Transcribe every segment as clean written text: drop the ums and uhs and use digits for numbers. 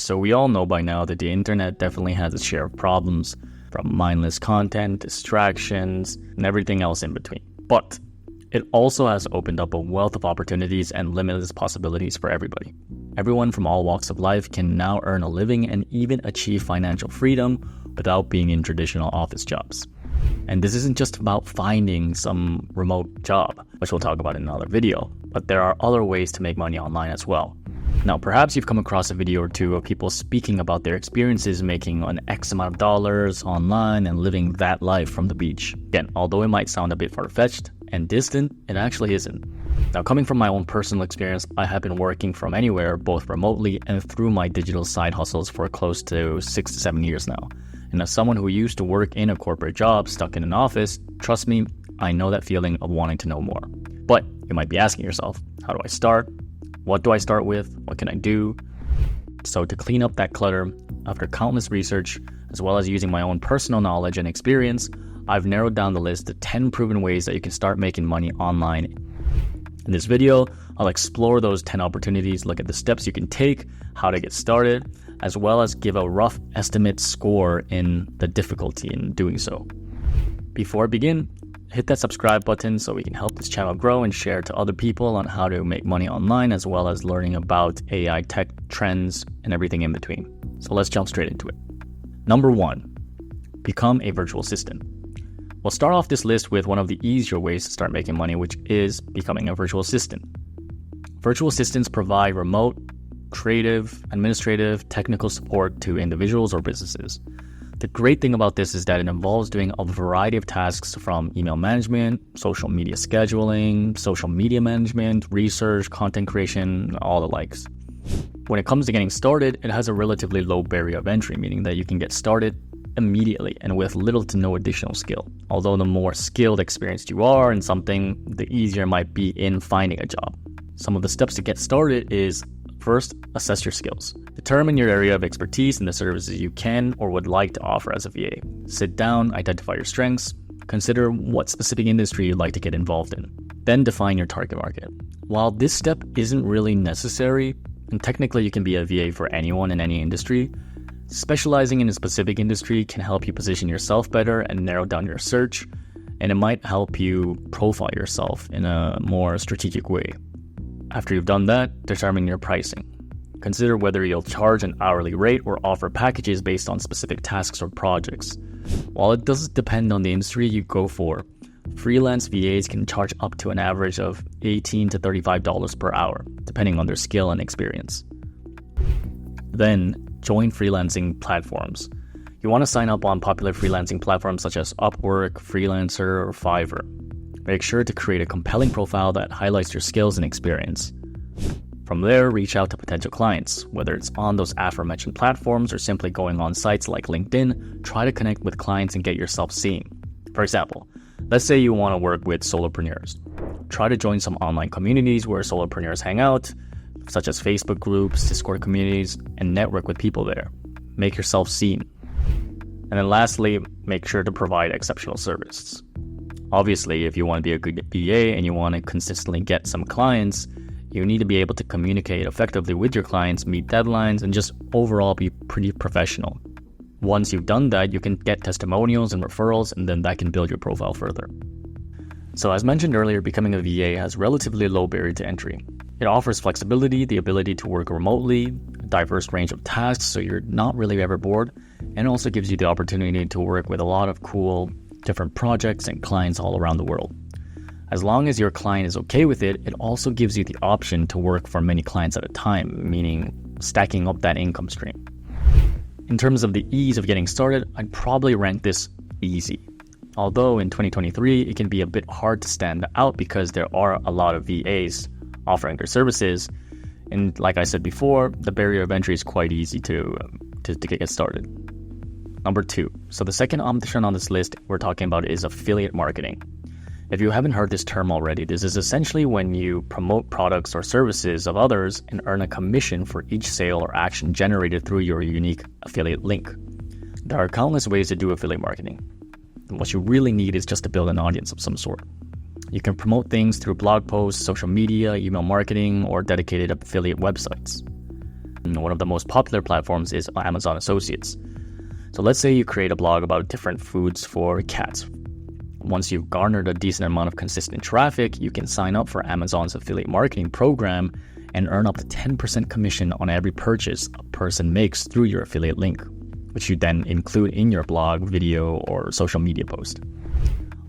So we all know by now that the internet definitely has its share of problems, from mindless content, distractions, and everything else in between. But it also has opened up a wealth of opportunities and limitless possibilities for everybody. Everyone from all walks of life can now earn a living and even achieve financial freedom without being in traditional office jobs. And this isn't just about finding some remote job, which we'll talk about in another video, but there are other ways to make money online as well. Now, perhaps you've come across a video or two of people speaking about their experiences making an X amount of dollars online and living that life from the beach. Again, although it might sound a bit far-fetched and distant, it actually isn't. Now, coming from my own personal experience, I have been working from anywhere, both remotely and through my digital side hustles for close to 6 to 7 years now. And as someone who used to work in a corporate job stuck in an office, trust me, I know that feeling of wanting to know more. But you might be asking yourself, how do I start? What do I start with? What can I do? So to clean up that clutter, after countless research, as well as using my own personal knowledge and experience, I've narrowed down the list to 10 proven ways that you can start making money online. In this video, I'll explore those 10 opportunities, look at the steps you can take, how to get started, as well as give a rough estimate score in the difficulty in doing so. Before I begin, hit that subscribe button so we can help this channel grow and share to other people on how to make money online, as well as learning about AI tech trends and everything in between. So let's jump straight into it. Number 1, become a virtual assistant. We'll start off this list with one of the easier ways to start making money, which is becoming a virtual assistant. Virtual assistants provide remote, creative, administrative, technical support to individuals or businesses. The great thing about this is that it involves doing a variety of tasks from email management, social media scheduling, social media management, research, content creation, all the likes. When it comes to getting started, it has a relatively low barrier of entry, meaning that you can get started immediately and with little to no additional skill. Although the more skilled, experienced you are in something, the easier it might be in finding a job. Some of the steps to get started is, first, assess your skills. Determine your area of expertise and the services you can or would like to offer as a VA. Sit down, identify your strengths, consider what specific industry you'd like to get involved in. Then define your target market. While this step isn't really necessary, and technically you can be a VA for anyone in any industry, specializing in a specific industry can help you position yourself better and narrow down your search, and it might help you profile yourself in a more strategic way. After you've done that, determine your pricing. Consider whether you'll charge an hourly rate or offer packages based on specific tasks or projects. While it does depend on the industry you go for, freelance VAs can charge up to an average of $18 to $35 per hour, depending on their skill and experience. Then, join freelancing platforms. You want to sign up on popular freelancing platforms such as Upwork, Freelancer, or Fiverr. Make sure to create a compelling profile that highlights your skills and experience. From there, reach out to potential clients. Whether it's on those aforementioned platforms or simply going on sites like LinkedIn, try to connect with clients and get yourself seen. For example, let's say you want to work with solopreneurs. Try to join some online communities where solopreneurs hang out, such as Facebook groups, Discord communities, and network with people there. Make yourself seen. And then lastly, make sure to provide exceptional service. Obviously, if you want to be a good VA and you want to consistently get some clients, you need to be able to communicate effectively with your clients, meet deadlines, and just overall be pretty professional. Once you've done that, you can get testimonials and referrals, and then that can build your profile further. So as mentioned earlier, becoming a VA has relatively low barrier to entry. It offers flexibility, the ability to work remotely, a diverse range of tasks so you're not really ever bored, and also gives you the opportunity to work with a lot of cool different projects and clients all around the world. As long as your client is okay with it, it also gives you the option to work for many clients at a time, meaning stacking up that income stream. In terms of the ease of getting started, I'd probably rank this easy. Although in 2023, it can be a bit hard to stand out because there are a lot of VAs offering their services. And like I said before, the barrier of entry is quite easy to get started. Number 2. So the second option on this list we're talking about is affiliate marketing. If you haven't heard this term already, this is essentially when you promote products or services of others and earn a commission for each sale or action generated through your unique affiliate link. There are countless ways to do affiliate marketing. And what you really need is just to build an audience of some sort. You can promote things through blog posts, social media, email marketing, or dedicated affiliate websites. One of the most popular platforms is Amazon Associates. So let's say you create a blog about different foods for cats. Once you've garnered a decent amount of consistent traffic, you can sign up for Amazon's affiliate marketing program and earn up to 10% commission on every purchase a person makes through your affiliate link, which you then include in your blog, video, or social media post.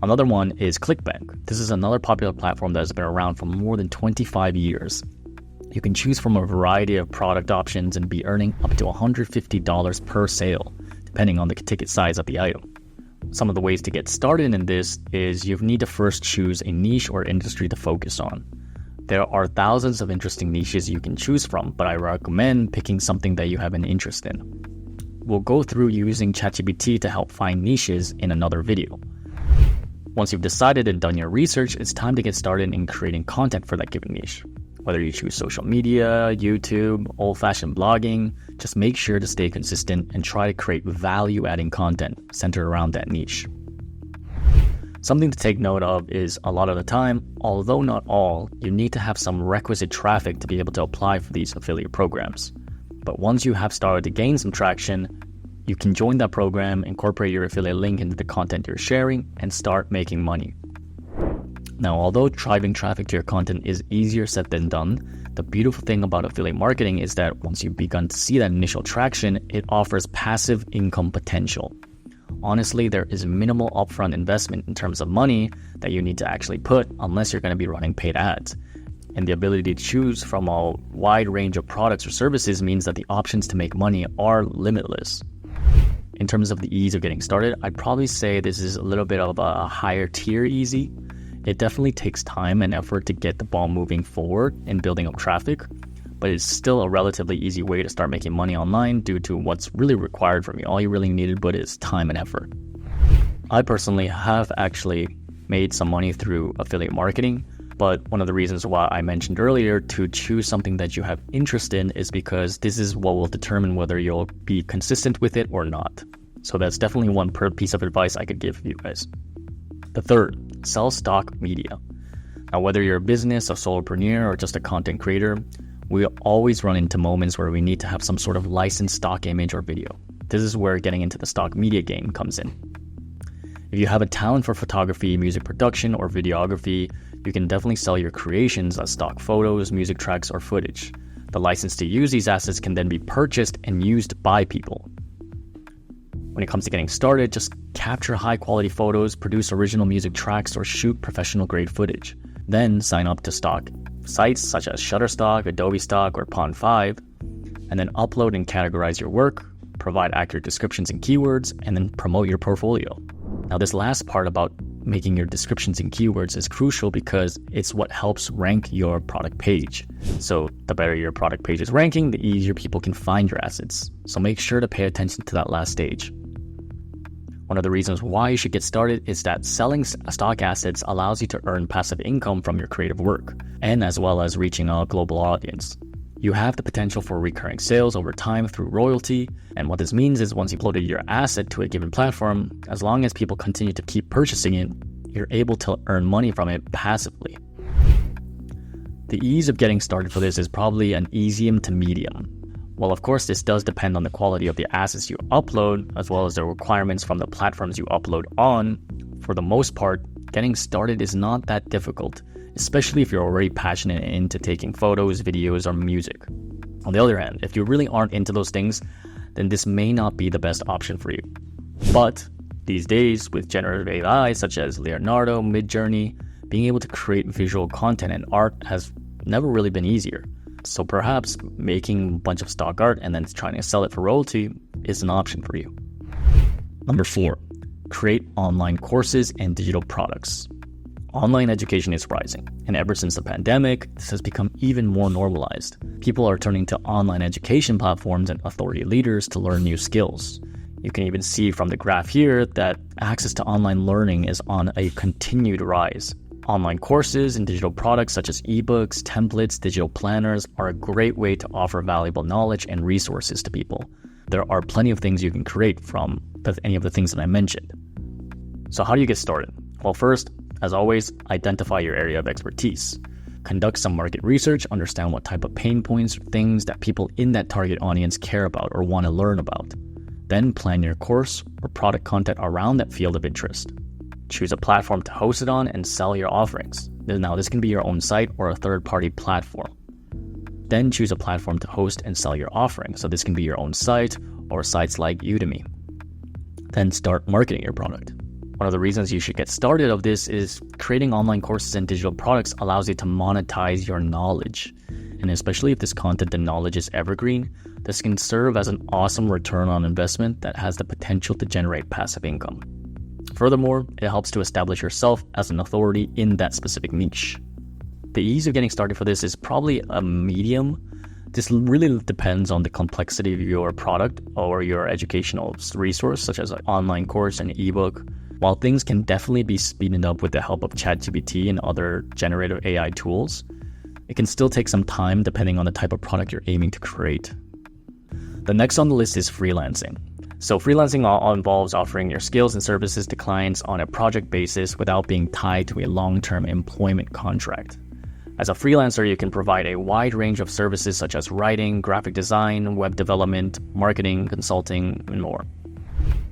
Another one is ClickBank. This is another popular platform that has been around for more than 25 years. You can choose from a variety of product options and be earning up to $150 per sale, depending on the ticket size of the item. Some of the ways to get started in this is you need to first choose a niche or industry to focus on. There are thousands of interesting niches you can choose from, but I recommend picking something that you have an interest in. We'll go through using ChatGPT to help find niches in another video. Once you've decided and done your research, it's time to get started in creating content for that given niche. Whether you choose social media, YouTube, old-fashioned blogging, just make sure to stay consistent and try to create value-adding content centered around that niche. Something to take note of is a lot of the time, although not all, you need to have some requisite traffic to be able to apply for these affiliate programs. But once you have started to gain some traction, you can join that program, incorporate your affiliate link into the content you're sharing, and start making money. Now, although driving traffic to your content is easier said than done, the beautiful thing about affiliate marketing is that once you've begun to see that initial traction, it offers passive income potential. Honestly, there is minimal upfront investment in terms of money that you need to actually put unless you're going to be running paid ads. And the ability to choose from a wide range of products or services means that the options to make money are limitless. In terms of the ease of getting started, I'd probably say this is a little bit of a higher tier easy. It definitely takes time and effort to get the ball moving forward in building up traffic, but it's still a relatively easy way to start making money online due to what's really required from you. All you really needed but is time and effort. I personally have actually made some money through affiliate marketing, but one of the reasons why I mentioned earlier to choose something that you have interest in is because this is what will determine whether you'll be consistent with it or not. So that's definitely one piece of advice I could give you guys. The third, sell stock media. Now, whether you're a business, a solopreneur, or just a content creator, we always run into moments where we need to have some sort of licensed stock image or video. This is where getting into the stock media game comes in. If you have a talent for photography, music production, or videography, you can definitely sell your creations as stock photos, music tracks, or footage. The license to use these assets can then be purchased and used by people. When it comes to getting started, just capture high-quality photos, produce original music tracks, or shoot professional-grade footage. Then sign up to stock sites such as Shutterstock, Adobe Stock, or Pond5, and then upload and categorize your work, provide accurate descriptions and keywords, and then promote your portfolio. Now, this last part about making your descriptions and keywords is crucial because it's what helps rank your product page. So the better your product page is ranking, the easier people can find your assets. So make sure to pay attention to that last stage. One of the reasons why you should get started is that selling stock assets allows you to earn passive income from your creative work, and as well as reaching a global audience. You have the potential for recurring sales over time through royalty, and what this means is once you've uploaded your asset to a given platform, as long as people continue to keep purchasing it, you're able to earn money from it passively. The ease of getting started for this is probably an easium to medium. Well, of course, this does depend on the quality of the assets you upload, as well as the requirements from the platforms you upload on. For the most part, getting started is not that difficult, especially if you're already passionate into taking photos, videos, or music. On the other hand, if you really aren't into those things, then this may not be the best option for you. But these days, with generative AI such as Leonardo, Midjourney, being able to create visual content and art has never really been easier. So perhaps making a bunch of stock art and then trying to sell it for royalty is an option for you. Number 4, create online courses and digital products. Online education is rising, and ever since the pandemic, this has become even more normalized. People are turning to online education platforms and authority leaders to learn new skills. You can even see from the graph here that access to online learning is on a continued rise. Online courses and digital products such as ebooks, templates, digital planners are a great way to offer valuable knowledge and resources to people. There are plenty of things you can create from any of the things that I mentioned. So how do you get started? Well, first, as always, identify your area of expertise. Conduct some market research, understand what type of pain points or things that people in that target audience care about or want to learn about. Then plan your course or product content around that field of interest. Choose a platform to host it on and sell your offerings. Now, this can be your own site or a third-party platform. Then choose a platform to host and sell your offerings. So this can be your own site or sites like Udemy. Then start marketing your product. One of the reasons you should get started of this is creating online courses and digital products allows you to monetize your knowledge. And especially if this content and knowledge is evergreen, this can serve as an awesome return on investment that has the potential to generate passive income. Furthermore, it helps to establish yourself as an authority in that specific niche. The ease of getting started for this is probably a medium. This really depends on the complexity of your product or your educational resource, such as an online course and ebook. While things can definitely be speeded up with the help of ChatGPT and other generative AI tools, it can still take some time depending on the type of product you're aiming to create. The next on the list is freelancing. So freelancing involves offering your skills and services to clients on a project basis without being tied to a long-term employment contract. As a freelancer, you can provide a wide range of services such as writing, graphic design, web development, marketing, consulting, and more.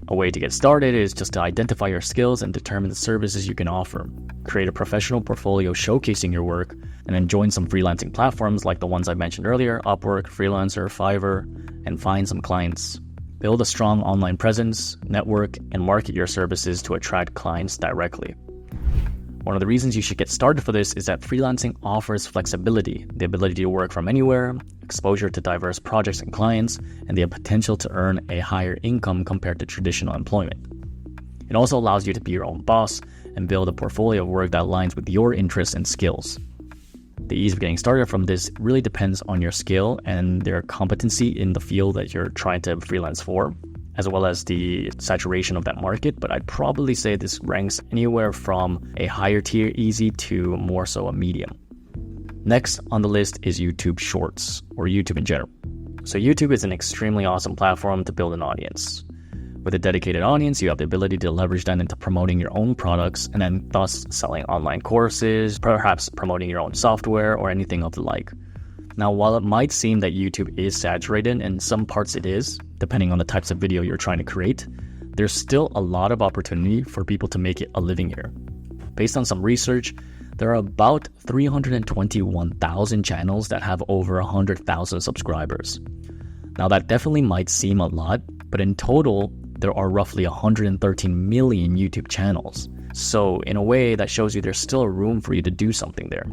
A way to get started is just to identify your skills and determine the services you can offer. Create a professional portfolio showcasing your work, and then join some freelancing platforms like the ones I mentioned earlier, Upwork, Freelancer, Fiverr, and find some clients. Build a strong online presence, network, and market your services to attract clients directly. One of the reasons you should get started for this is that freelancing offers flexibility, the ability to work from anywhere, exposure to diverse projects and clients, and the potential to earn a higher income compared to traditional employment. It also allows you to be your own boss and build a portfolio of work that aligns with your interests and skills. The ease of getting started from this really depends on your skill and their competency in the field that you're trying to freelance for, as well as the saturation of that market, but I'd probably say this ranks anywhere from a higher tier easy to more so a medium. Next on the list is YouTube Shorts, or YouTube in general. So YouTube is an extremely awesome platform to build an audience. With a dedicated audience, you have the ability to leverage that into promoting your own products and then thus selling online courses, perhaps promoting your own software or anything of the like. Now, while it might seem that YouTube is saturated, and in some parts it is, depending on the types of video you're trying to create, there's still a lot of opportunity for people to make it a living here. Based on some research, there are about 321,000 channels that have over 100,000 subscribers. Now, that definitely might seem a lot, but in total, there are roughly 113 million YouTube channels. So in a way, that shows you there's still room for you to do something there.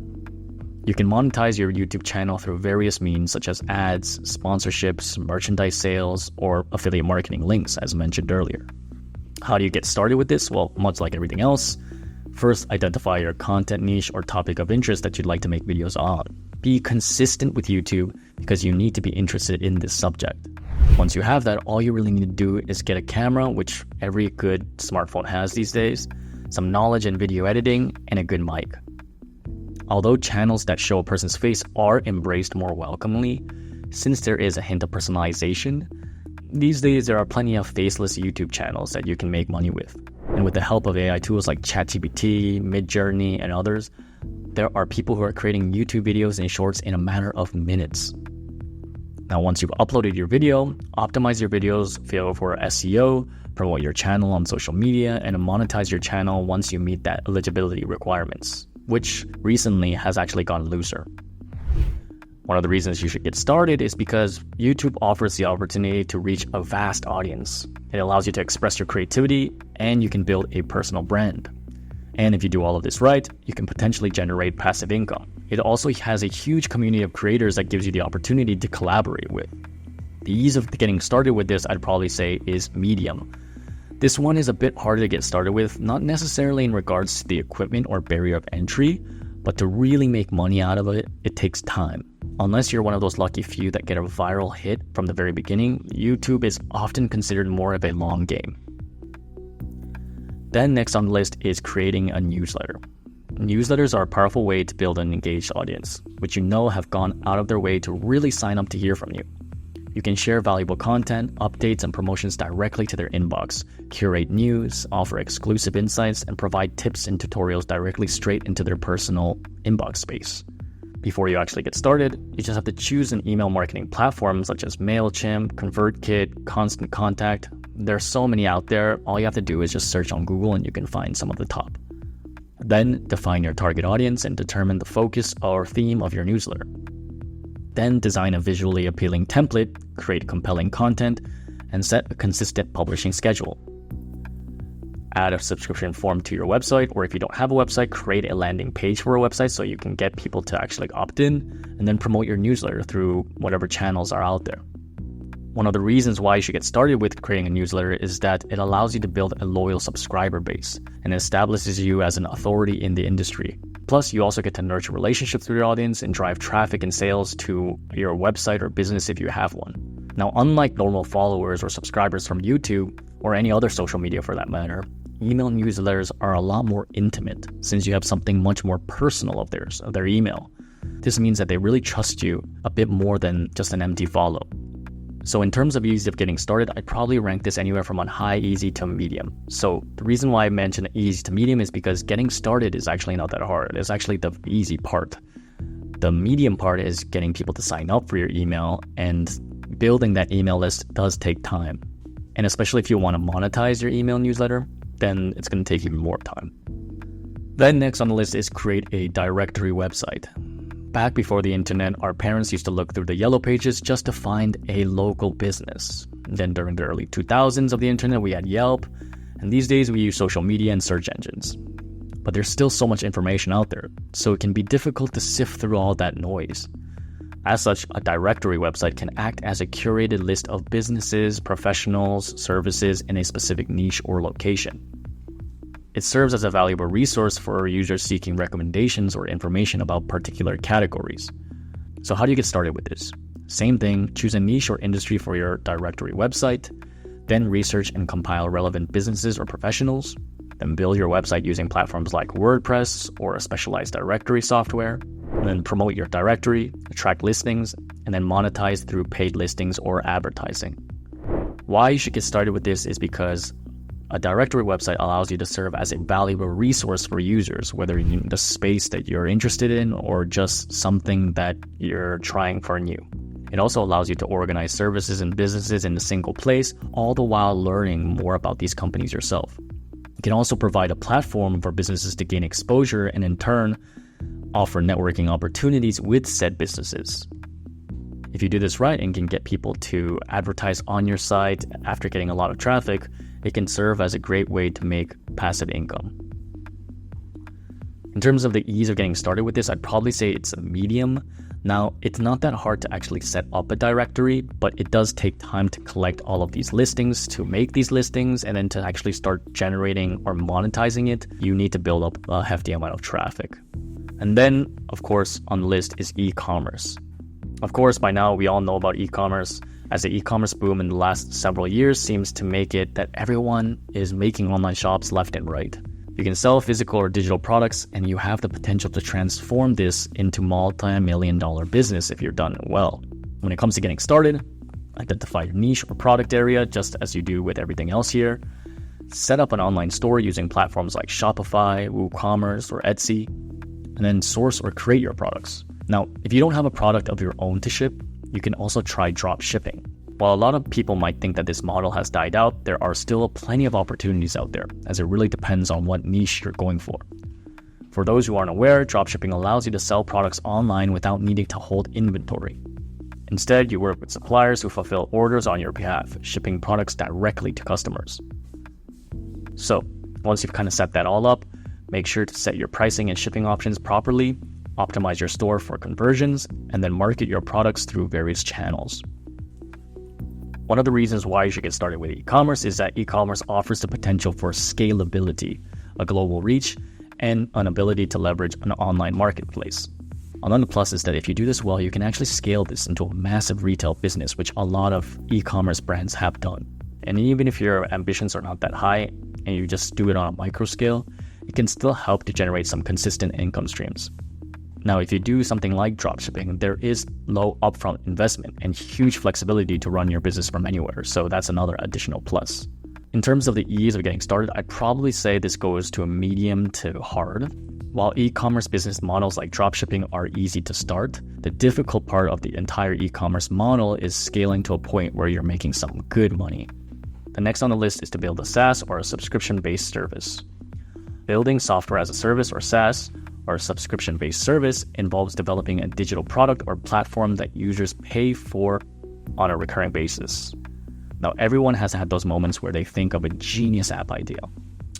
You can monetize your YouTube channel through various means such as ads, sponsorships, merchandise sales, or affiliate marketing links, as mentioned earlier. How do you get started with this? Well, much like everything else, first identify your content niche or topic of interest that you'd like to make videos on. Be consistent with YouTube because you need to be interested in this subject. Once you have that, all you really need to do is get a camera, which every good smartphone has these days, some knowledge in video editing, and a good mic. Although channels that show a person's face are embraced more welcomely, since there is a hint of personalization, these days there are plenty of faceless YouTube channels that you can make money with. And with the help of AI tools like ChatGPT, Midjourney, and others, there are people who are creating YouTube videos and shorts in a matter of minutes. Now, once you've uploaded your video, optimize your videos for SEO, promote your channel on social media, and monetize your channel once you meet that eligibility requirements, which recently has actually gone looser. One of the reasons you should get started is because YouTube offers the opportunity to reach a vast audience. It allows you to express your creativity, and you can build a personal brand. And if you do all of this right, you can potentially generate passive income. It also has a huge community of creators that gives you the opportunity to collaborate with. The ease of getting started with this, I'd probably say, is medium. This one is a bit harder to get started with, not necessarily in regards to the equipment or barrier of entry, but to really make money out of it, it takes time. Unless you're one of those lucky few that get a viral hit from the very beginning, YouTube is often considered more of a long game. Then next on the list is creating a newsletter. Newsletters are a powerful way to build an engaged audience, which you know have gone out of their way to really sign up to hear from you. You can share valuable content, updates, and promotions directly to their inbox, curate news, offer exclusive insights, and provide tips and tutorials directly straight into their personal inbox space. Before you actually get started, you just have to choose an email marketing platform such as MailChimp, ConvertKit, Constant Contact. There are so many out there. All you have to do is just search on Google and you can find some of the top. Then define your target audience and determine the focus or theme of your newsletter. Then design a visually appealing template, create compelling content, and set a consistent publishing schedule. Add a subscription form to your website, or if you don't have a website, create a landing page for a website so you can get people to actually opt in, and then promote your newsletter through whatever channels are out there. One of the reasons why you should get started with creating a newsletter is that it allows you to build a loyal subscriber base and establishes you as an authority in the industry. Plus, you also get to nurture relationships with your audience and drive traffic and sales to your website or business if you have one. Now, unlike normal followers or subscribers from YouTube or any other social media for that matter, email newsletters are a lot more intimate since you have something much more personal of their email. This means that they really trust you a bit more than just an empty follow. So in terms of ease of getting started, I'd probably rank this anywhere from on high, easy to medium. So the reason why I mentioned easy to medium is because getting started is actually not that hard. It's actually the easy part. The medium part is getting people to sign up for your email, and building that email list does take time. And especially if you want to monetize your email newsletter, then it's going to take even more time. Then next on the list is create a directory website. Back before the internet, our parents used to look through the yellow pages just to find a local business. Then during the early 2000s of the internet, we had Yelp, and these days we use social media and search engines. But there's still so much information out there, so it can be difficult to sift through all that noise. As such, a directory website can act as a curated list of businesses, professionals, services in a specific niche or location. It serves as a valuable resource for users seeking recommendations or information about particular categories. So how do you get started with this? Same thing, choose a niche or industry for your directory website, then research and compile relevant businesses or professionals, then build your website using platforms like WordPress or a specialized directory software, and then promote your directory, attract listings, and then monetize through paid listings or advertising. Why you should get started with this is because a directory website allows you to serve as a valuable resource for users, whether in the space that you're interested in or just something that you're trying for new. It also allows you to organize services and businesses in a single place, all the while learning more about these companies yourself. It can also provide a platform for businesses to gain exposure and in turn, offer networking opportunities with said businesses. If you do this right and can get people to advertise on your site after getting a lot of traffic, it can serve as a great way to make passive income. In terms of the ease of getting started with this, I'd probably say it's a medium. Now, it's not that hard to actually set up a directory, but it does take time to collect all of these listings, to make these listings, and then to actually start generating or monetizing it, you need to build up a hefty amount of traffic. And then, of course, on the list is e-commerce. Of course, by now we all know about e-commerce, as the e-commerce boom in the last several years seems to make it that everyone is making online shops left and right. You can sell physical or digital products, and you have the potential to transform this into multi-million-dollar business if you're done well. When it comes to getting started, identify your niche or product area just as you do with everything else here. Set up an online store using platforms like Shopify, WooCommerce, or Etsy, and then source or create your products. Now, if you don't have a product of your own to ship, you can also try drop shipping. While a lot of people might think that this model has died out, there are still plenty of opportunities out there, as it really depends on what niche you're going for. For those who aren't aware, dropshipping allows you to sell products online without needing to hold inventory. Instead, you work with suppliers who fulfill orders on your behalf, shipping products directly to customers. So, once you've kind of set that all up, make sure to set your pricing and shipping options properly, optimize your store for conversions, and then market your products through various channels. One of the reasons why you should get started with e-commerce is that e-commerce offers the potential for scalability, a global reach, and an ability to leverage an online marketplace. Another plus is that if you do this well, you can actually scale this into a massive retail business, which a lot of e-commerce brands have done. And even if your ambitions are not that high and you just do it on a micro scale, it can still help to generate some consistent income streams. Now, if you do something like dropshipping, there is low upfront investment and huge flexibility to run your business from anywhere, so that's another additional plus. In terms of the ease of getting started, I'd probably say this goes to a medium to hard. While e-commerce business models like dropshipping are easy to start, the difficult part of the entire e-commerce model is scaling to a point where you're making some good money. The next on the list is to build a SaaS or a subscription-based service. Building software as a service or SaaS or a subscription-based service involves developing a digital product or platform that users pay for on a recurring basis. Now, everyone has had those moments where they think of a genius app idea.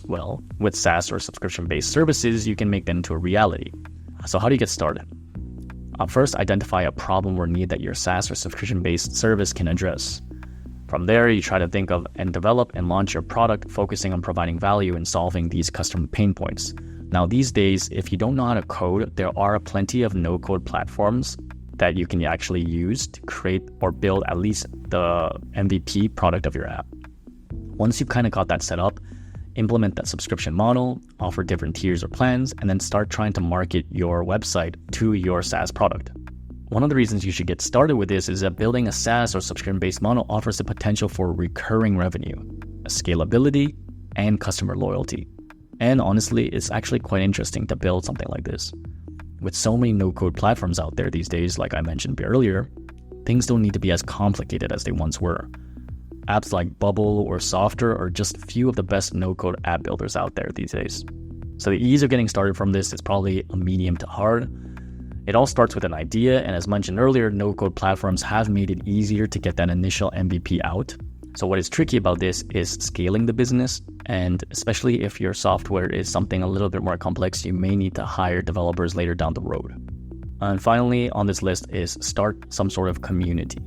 Well, with SaaS or subscription-based services, you can make them into a reality. So how do you get started? First, identify a problem or need that your SaaS or subscription-based service can address. From there, you try to think of and develop and launch your product, focusing on providing value and solving these customer pain points. Now, these days, if you don't know how to code, there are plenty of no-code platforms that you can actually use to create or build at least the MVP product of your app. Once you've kind of got that set up, implement that subscription model, offer different tiers or plans, and then start trying to market your website to your SaaS product. One of the reasons you should get started with this is that building a SaaS or subscription-based model offers the potential for recurring revenue, scalability, and customer loyalty. And honestly, it's actually quite interesting to build something like this. With so many no-code platforms out there these days, like I mentioned earlier, things don't need to be as complicated as they once were. Apps like Bubble or Softer are just a few of the best no-code app builders out there these days. So the ease of getting started from this is probably a medium to hard. It all starts with an idea, and as mentioned earlier, no-code platforms have made it easier to get that initial MVP out. So what is tricky about this is scaling the business, and especially if your software is something a little bit more complex, you may need to hire developers later down the road. And finally on this list is start some sort of community.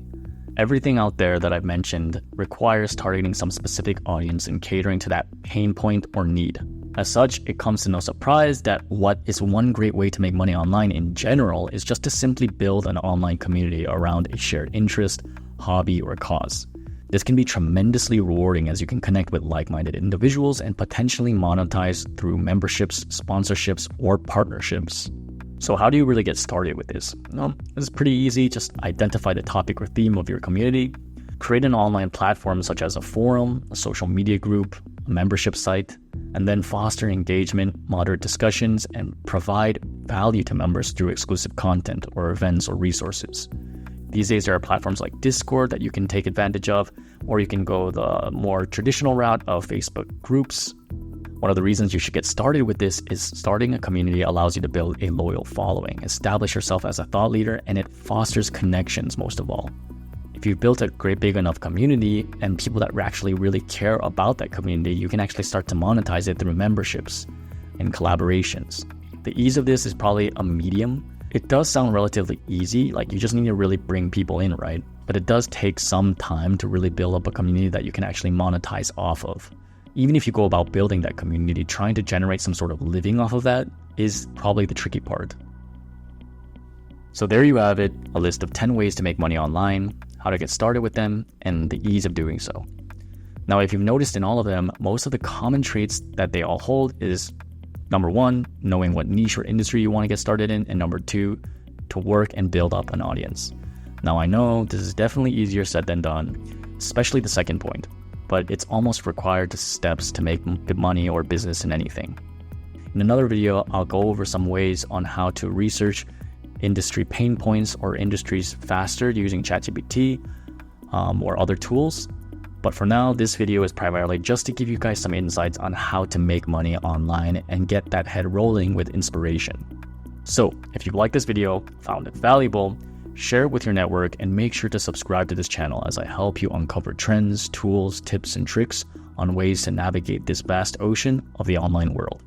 Everything out there that I've mentioned requires targeting some specific audience and catering to that pain point or need. As such, it comes to no surprise that what is one great way to make money online in general is just to simply build an online community around a shared interest, hobby, or cause. This can be tremendously rewarding as you can connect with like-minded individuals and potentially monetize through memberships, sponsorships, or partnerships. So how do you really get started with this? Well, it's pretty easy. Just identify the topic or theme of your community, create an online platform such as a forum, a social media group, a membership site, and then foster engagement, moderate discussions, and provide value to members through exclusive content or events or resources. These days, there are platforms like Discord that you can take advantage of, or you can go the more traditional route of Facebook groups. One of the reasons you should get started with this is starting a community allows you to build a loyal following, establish yourself as a thought leader, and it fosters connections most of all. If you've built a great big enough community and people that actually really care about that community, you can actually start to monetize it through memberships and collaborations. The ease of this is probably a medium. It does sound relatively easy, like you just need to really bring people in, right? But it does take some time to really build up a community that you can actually monetize off of. Even if you go about building that community, trying to generate some sort of living off of that is probably the tricky part. So there you have it, a list of 10 ways to make money online, how to get started with them, and the ease of doing so. Now, if you've noticed in all of them, most of the common traits that they all hold is number 1, knowing what niche or industry you want to get started in, and number 2, to work and build up an audience. Now, I know this is definitely easier said than done, especially the second point, but it's almost required steps to make money or business in anything. In another video, I'll go over some ways on how to research industry pain points or industries faster using ChatGPT or other tools. But for now, this video is primarily just to give you guys some insights on how to make money online and get that head rolling with inspiration. So if you liked this video, found it valuable, share it with your network, and make sure to subscribe to this channel as I help you uncover trends, tools, tips, and tricks on ways to navigate this vast ocean of the online world.